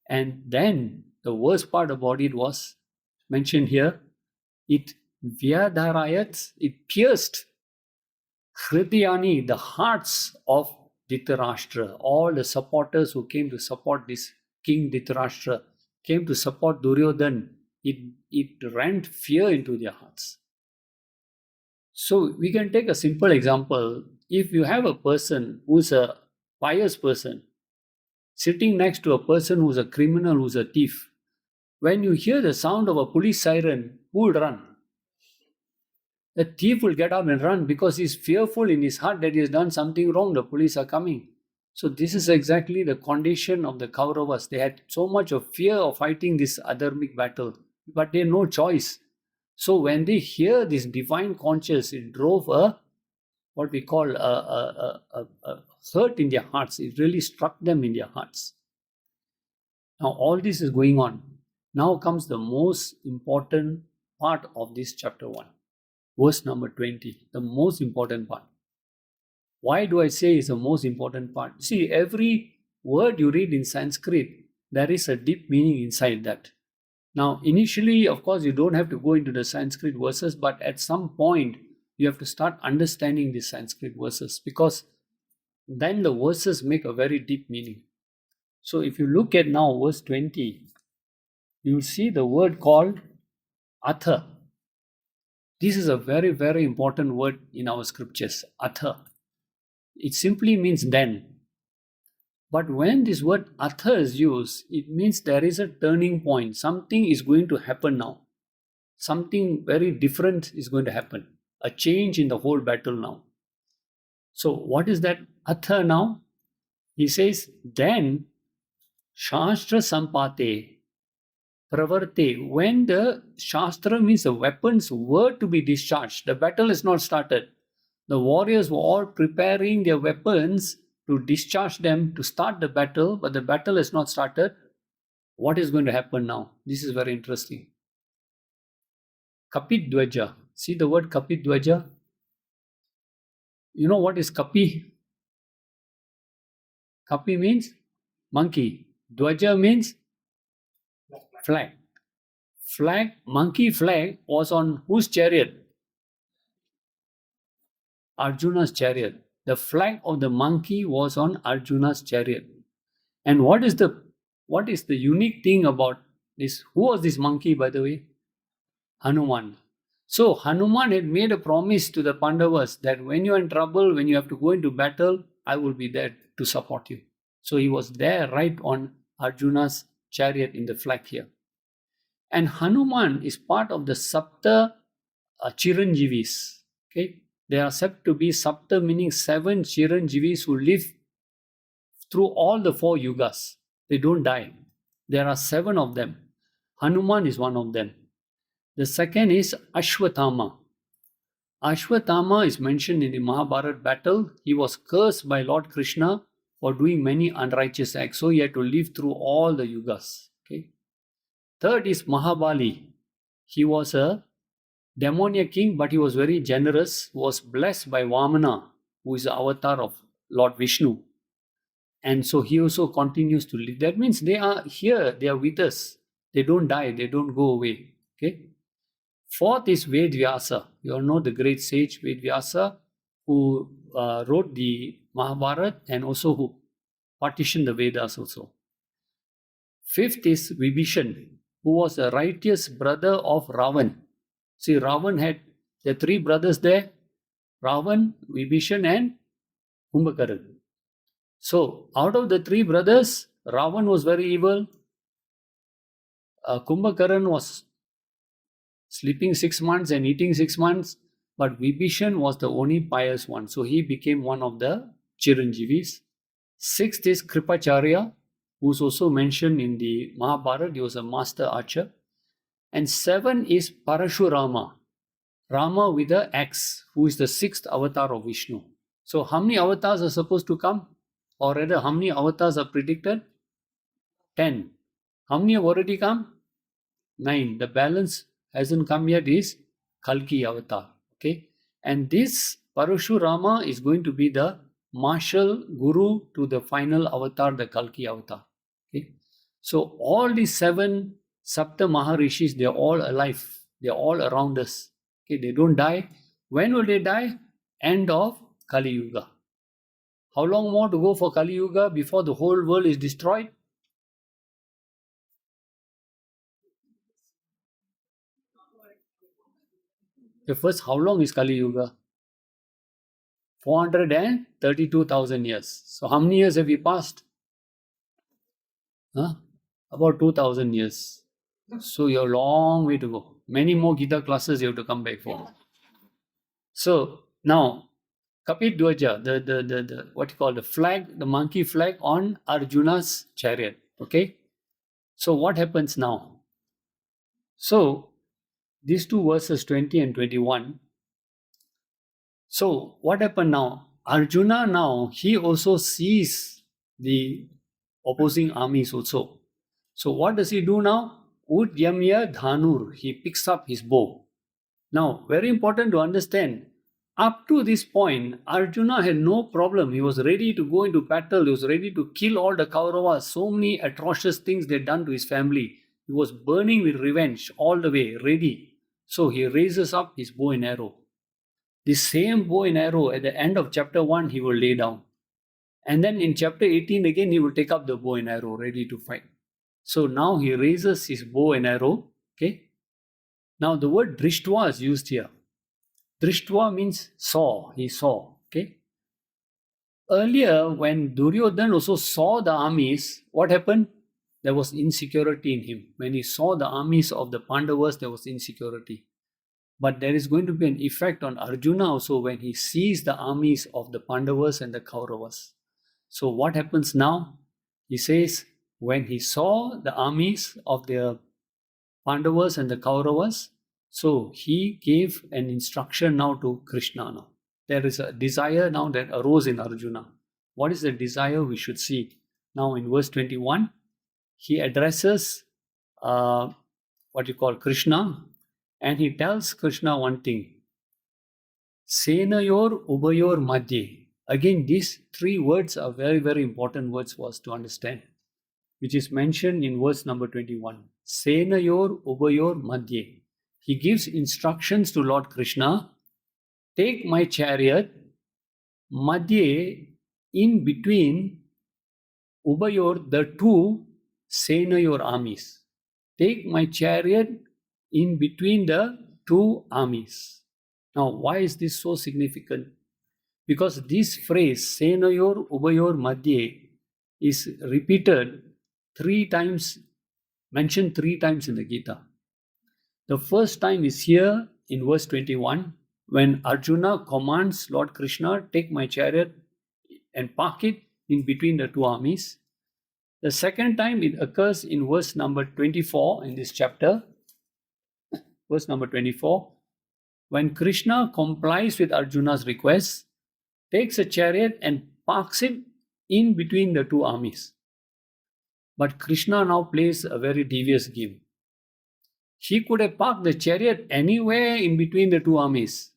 And then the worst part about it was mentioned here. It vyadharayat, it pierced Hridayani, the hearts of Dhritarashtra. All the supporters who came to support this king Dhritarashtra, came to support Duryodhan, it rent fear into their hearts. So we can take a simple example. If you have a person who's a pious person sitting next to a person who's a criminal, who's a thief, When you hear the sound of a police siren, who will run? The thief will get up and run because he's fearful in his heart that he has done something wrong. The police are coming. So this is exactly the condition of the Kauravas. They had so much of fear of fighting this adharmic battle, but they had no choice. So when they hear this divine conscious, it drove what we call a hurt in their hearts. It really struck them in their hearts. Now all this is going on. Now comes the most important part of this chapter 1. Verse number 20, the most important part. Why do I say it's the most important part? See, every word you read in Sanskrit, there is a deep meaning inside that. Now, initially, of course, you don't have to go into the Sanskrit verses, but at some point, you have to start understanding the Sanskrit verses, because then the verses make a very deep meaning. So, if you look at now verse 20, you will see the word called atha. This is a very, very important word in our scriptures, atha. It simply means then. But when this word atha is used, it means there is a turning point. Something is going to happen now. Something very different is going to happen. A change in the whole battle now. So what is that atha now? He says, then Shastra Sampate Pravarte. When the Shastra means the weapons were to be discharged, the battle is not started. The warriors were all preparing their weapons to discharge them to start the battle, but the battle is not started. What is going to happen now? This is very interesting. Kapidwaja. See the word Kapidwaja? You know what is Kapi? Kapi means monkey. Dwaja means flag. Flag, monkey flag was on whose chariot? Arjuna's chariot. The flag of the monkey was on Arjuna's chariot. And what is the unique thing about this? Who was this monkey, by the way? Hanuman. So Hanuman had made a promise to the Pandavas that when you're in trouble, when you have to go into battle, I will be there to support you. So he was there right on Arjuna's chariot in the flag here. And Hanuman is part of the Sapta Chiranjeevis. Okay? There are said to be Sapta, meaning 7 Chiranjeevis who live through all the 4 yugas. They don't die. There are 7 of them. Hanuman is one of them. The second is Ashwatthama. Ashwatthama is mentioned in the Mahabharata battle. He was cursed by Lord Krishna for doing many unrighteous acts. So he had to live through all the yugas. Okay. Third is Mahabali. He was a demoniac king, but he was very generous, was blessed by Vamana, who is the avatar of Lord Vishnu. And so he also continues to live. That means they are here, they are with us. They don't die, they don't go away. Okay. Fourth is Ved Vyasa. You all know the great sage Ved Vyasa, who wrote the Mahabharata and also who partitioned the Vedas also. Fifth is Vibhishan, who was a righteous brother of Ravan. See, Ravan had the 3 brothers there, Ravan, Vibhishan and Kumbhakaran. So, out of the 3 brothers, Ravan was very evil. Kumbhakaran was sleeping 6 months and eating 6 months, but Vibhishan was the only pious one. So, he became one of the Chiranjeevis. Sixth is Kripacharya, who is also mentioned in the Mahabharata. He was a master archer. And 7 is Parashurama, Rama with the axe, who is the 6th avatar of Vishnu. So how many avatars are supposed to come? Or rather, how many avatars are predicted? 10. How many have already come? 9. The balance hasn't come yet is Kalki avatar. Okay. And this Parashurama is going to be the martial guru to the final avatar, the Kalki avatar. Okay. So all these 7 Sapta Maharishis, they are all alive. They are all around us. Okay, they don't die. When will they die? End of Kali Yuga. How long more to go for Kali Yuga before the whole world is destroyed? The first, how long is Kali Yuga? 432,000 years. So how many years have we passed? About 2,000 years. So you have a long way to go. Many more Gita classes you have to come back for. So now, Kapit Dwaja, the what you call the flag, the monkey flag on Arjuna's chariot. Okay. So what happens now? So these two verses 20 and 21. So what happened now? Arjuna now, he also sees the opposing armies also. So what does he do now? Udyamya Dhanur, he picks up his bow. Now, very important to understand, up to this point, Arjuna had no problem. He was ready to go into battle. He was ready to kill all the Kauravas. So many atrocious things they'd done to his family. He was burning with revenge all the way, ready. So he raises up his bow and arrow. The same bow and arrow at the end of chapter 1 he will lay down. And then in chapter 18 again he will take up the bow and arrow ready to fight. So now he raises his bow and arrow. Okay. Now the word drishtva is used here. Drishtva means saw. He saw. Okay. Earlier when Duryodhan also saw the armies, what happened? There was insecurity in him. When he saw the armies of the Pandavas, there was insecurity. But there is going to be an effect on Arjuna also when he sees the armies of the Pandavas and the Kauravas. So what happens now? He says, when he saw the armies of the Pandavas and the Kauravas, so he gave an instruction now to Krishna now. There is a desire now that arose in Arjuna. What is the desire we should see? Now in verse 21, he addresses what you call Krishna, and he tells Krishna one thing. Senayor ubayor madhye. Again, these three words are very, very important words for us to understand, which is mentioned in verse number 21. Senayor ubayor madhye. He gives instructions to Lord Krishna. Take my chariot, madhye, in between ubayor, the two Senayor armies. Take my chariot in between the two armies. Now, why is this so significant? Because this phrase, Senayor Ubayor Madhye, is repeated 3 times, mentioned 3 times in the Gita. The first time is here in verse 21, when Arjuna commands Lord Krishna, take my chariot and park it in between the two armies. The second time it occurs in verse number 24 in this chapter. Verse number 24, when Krishna complies with Arjuna's request, takes a chariot and parks it in between the two armies. But Krishna now plays a very devious game. He could have parked the chariot anywhere in between the two armies.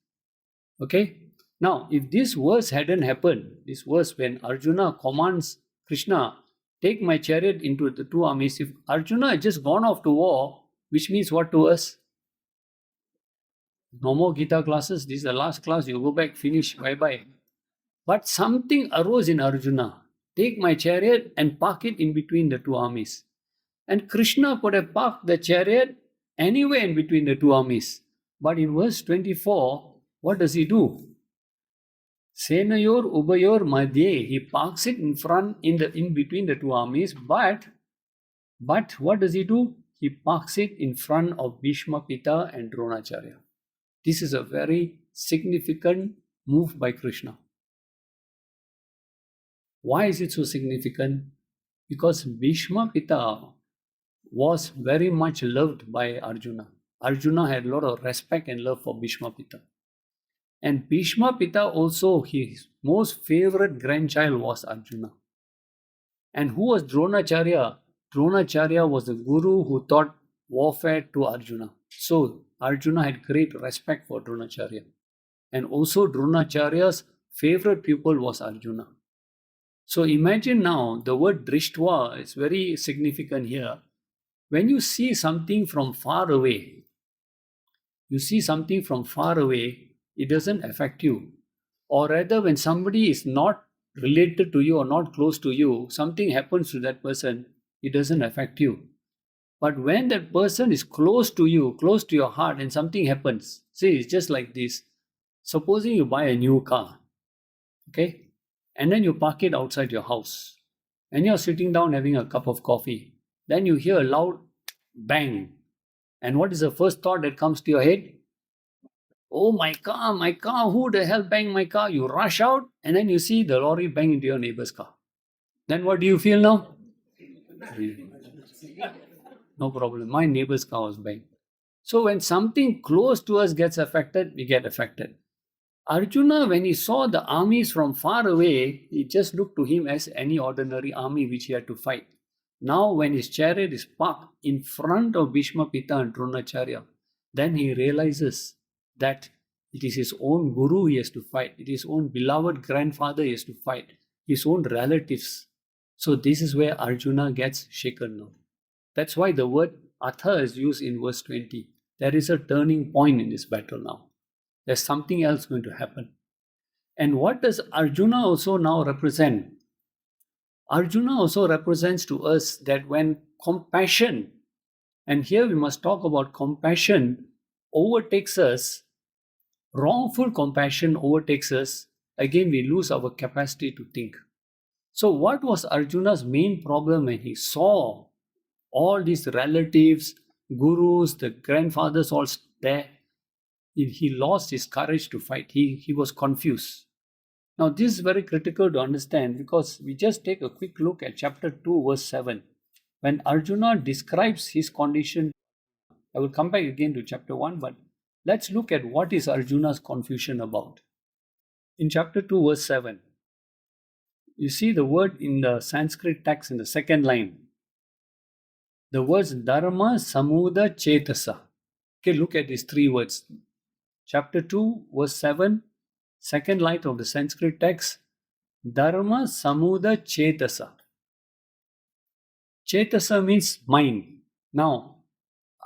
Okay? Now, if this verse hadn't happened, this verse when Arjuna commands Krishna, take my chariot into the two armies, if Arjuna had just gone off to war, which means what to us? No more Gita classes. This is the last class. You go back, finish, bye-bye. But something arose in Arjuna. Take my chariot and park it in between the two armies. And Krishna could have parked the chariot anywhere in between the two armies. But in verse 24, what does he do? Senayor ubayor madhye. He parks it in front, in between the two armies. But what does he do? He parks it in front of Bhishma Pita and Dronacharya. This is a very significant move by Krishna. Why is it so significant? Because Bhishma Pita was very much loved by Arjuna. Arjuna had a lot of respect and love for Bhishma Pita. And Bhishma Pita also, his most favorite grandchild was Arjuna. And who was Dronacharya? Dronacharya was the guru who taught warfare to Arjuna. So Arjuna had great respect for Dronacharya. And also Dronacharya's favorite pupil was Arjuna. So imagine now, the word drishtva is very significant here. When you see something from far away, it doesn't affect you. Or rather, when somebody is not related to you or not close to you, something happens to that person, it doesn't affect you. But when that person is close to you, close to your heart, and something happens, see, it's just like this. Supposing you buy a new car, okay, and then you park it outside your house, and you're sitting down having a cup of coffee. Then you hear a loud bang, And what is the first thought that comes to your head? Oh, my car, who the hell banged my car? You rush out and then you see the lorry bang into your neighbor's car. Then what do you feel now? No problem, my neighbor's car was banged. So when something close to us gets affected, we get affected. Arjuna, when he saw the armies from far away, he just looked to him as any ordinary army which he had to fight. Now, when his chariot is parked in front of Bhishma Pita and Dronacharya, then he realizes that it is his own guru he has to fight, it is his own beloved grandfather he has to fight, his own relatives. So, this is where Arjuna gets shaken now. That's why the word atha is used in verse 20. There is a turning point in this battle now. There's something else going to happen. And what does Arjuna also now represent? Arjuna also represents to us that when compassion, and here we must talk about compassion, overtakes us, wrongful compassion overtakes us, again we lose our capacity to think. So, what was Arjuna's main problem when he saw all these relatives, gurus, the grandfathers all there? He lost his courage to fight. He was confused. Now, this is very critical to understand because we just take a quick look at chapter 2, verse 7. When Arjuna describes his condition, I will come back again to chapter 1, but let's look at what is Arjuna's confusion about. In chapter 2, verse 7, you see the word in the Sanskrit text in the second line. The words dharma samuda chetasa. Okay, look at these three words. Chapter 2, verse 7, second line of the Sanskrit text, dharma samuda chetasa. Chetasa means mind. Now,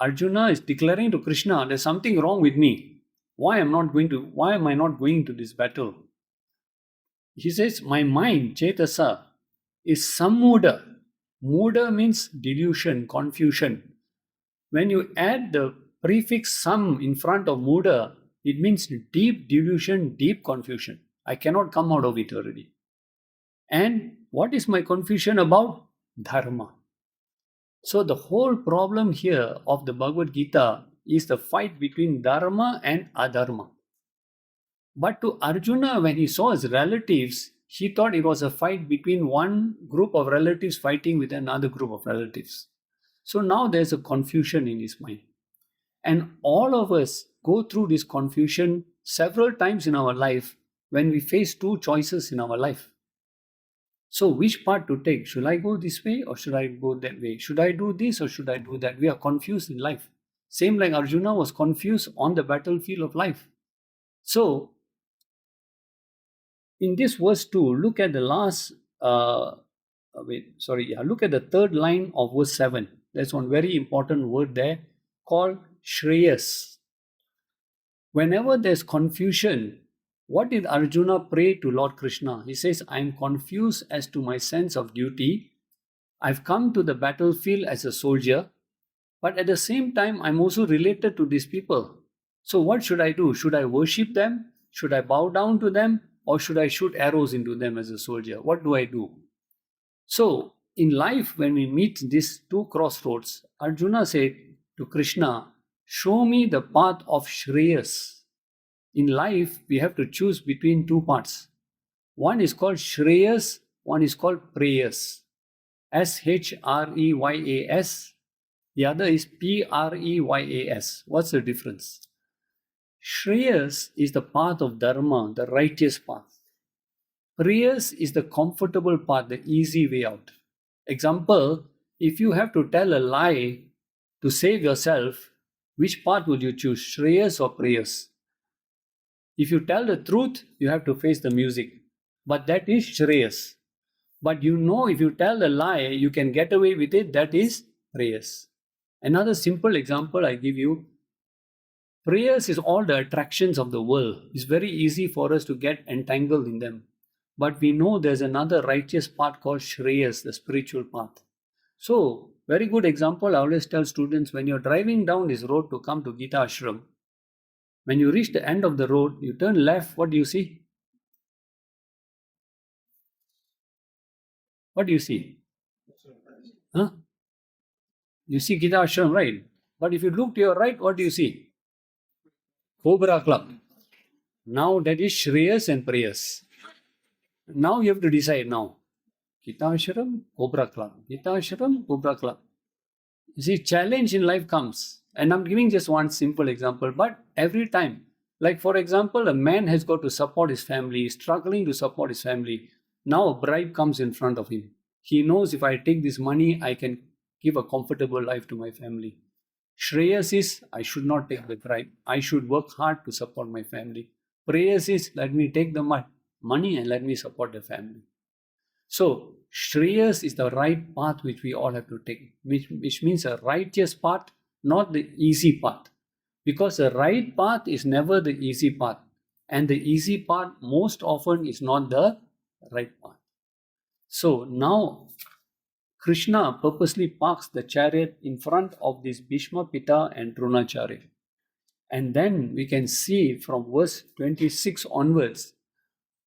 Arjuna is declaring to Krishna, there's something wrong with me. Why am I not going to this battle? He says, my mind, chetasa, is samuda. Muda means delusion, confusion. When you add the prefix sam in front of muda, it means deep delusion, deep confusion. I cannot come out of it already. And what is my confusion about? Dharma. So the whole problem here of the Bhagavad Gita is the fight between dharma and adharma. But to Arjuna, when he saw his relatives, he thought it was a fight between one group of relatives fighting with another group of relatives. So now there's a confusion in his mind. And all of us go through this confusion several times in our life when we face two choices in our life. So which path to take? Should I go this way or should I go that way? Should I do this or should I do that? We are confused in life. Same like Arjuna was confused on the battlefield of life. So in this verse 2, look at the look at the third line of verse 7. There's one very important word there called Shreyas. Whenever there's confusion, what did Arjuna pray to Lord Krishna? He says, I'm confused as to my sense of duty. I've come to the battlefield as a soldier, but at the same time, I'm also related to these people. So what should I do? Should I worship them? Should I bow down to them? Or should I shoot arrows into them as a soldier? What do I do? So in life, when we meet these two crossroads, Arjuna said to Krishna, show me the path of Shreyas. In life, we have to choose between two paths. One is called Shreyas, one is called Preyas. Shreyas. The other is Preyas. What's the difference? Shreyas is the path of Dharma, the righteous path. Preyas is the comfortable path, the easy way out. Example, if you have to tell a lie to save yourself, which path will you choose, Shreyas or Preyas? If you tell the truth, you have to face the music. But that is Shreyas. But you know if you tell the lie, you can get away with it, that is Preyas. Another simple example I give you. Prayers is all the attractions of the world. It's very easy for us to get entangled in them. But we know there's another righteous path called Shreyas, the spiritual path. So, very good example, I always tell students, when you're driving down this road to come to Gita Ashram, when you reach the end of the road, you turn left, what do you see? What do you see? Huh? You see Gita Ashram, right? But if you look to your right, what do you see? Cobra Club. Now that is Shreyas and Prayas. Now you have to decide now. Gita Ashram, Cobra Club. Gita Ashram, Cobra Club. You see, challenge in life comes. And I'm giving just one simple example, but every time. Like for example, a man has got to support his family, struggling to support his family. Now a bribe comes in front of him. He knows if I take this money, I can give a comfortable life to my family. Shreyas is, I should not take the bribe. I should work hard to support my family. Prayers is, let me take the money and let me support the family. So, Shreyas is the right path which we all have to take, which means a righteous path, not the easy path. Because the right path is never the easy path. And the easy path most often is not the right path. So, now Krishna purposely parks the chariot in front of this Bhishma Pita and Dronacharya. And then we can see from verse 26 onwards,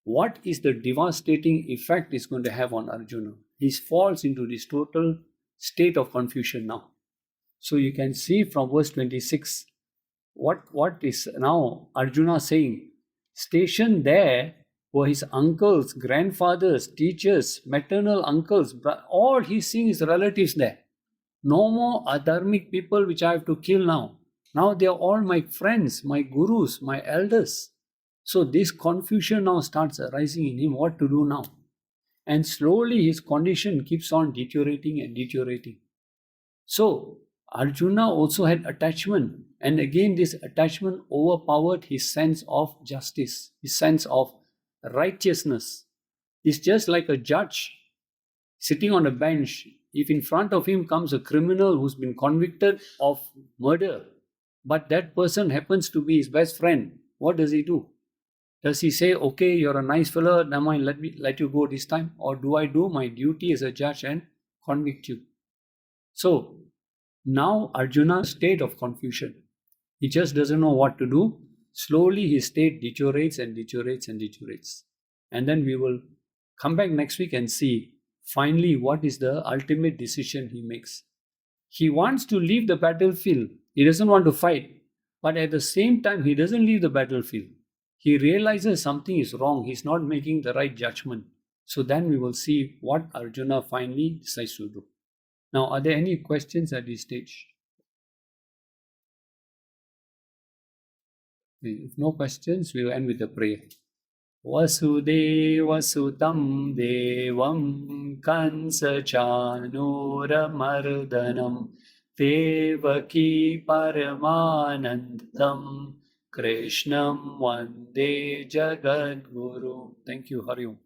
what is the devastating effect is going to have on Arjuna. He falls into this total state of confusion now. So you can see from verse 26, what is now Arjuna saying? Stationed there were his uncles, grandfathers, teachers, maternal uncles, all he's seeing is relatives there. No more adharmic people which I have to kill now. Now they are all my friends, my gurus, my elders. So this confusion now starts arising in him, what to do now. And slowly his condition keeps on deteriorating and deteriorating. So Arjuna also had attachment, and again this attachment overpowered his sense of justice, his sense of righteousness. It's just like a judge sitting on a bench. If in front of him comes a criminal who's been convicted of murder, but that person happens to be his best friend, what does he do? Does he say, okay, you're a nice fellow, never mind, let you go this time? Or do I do my duty as a judge and convict you? So now Arjuna's state of confusion. He just doesn't know what to do. Slowly his state deteriorates and deteriorates and deteriorates. And then we will come back next week and see finally what is the ultimate decision he makes. He wants to leave the battlefield. He doesn't want to fight. But at the same time, he doesn't leave the battlefield. He realizes something is wrong. He's not making the right judgment. So then we will see what Arjuna finally decides to do. Now, are there any questions at this stage? If no questions, we will end with a prayer. Vasudeva Sutam Devam Kansa Chanuramardanam Devaki Paramanandam Krishnam Vande Jagadguru. Thank you, Hari Om.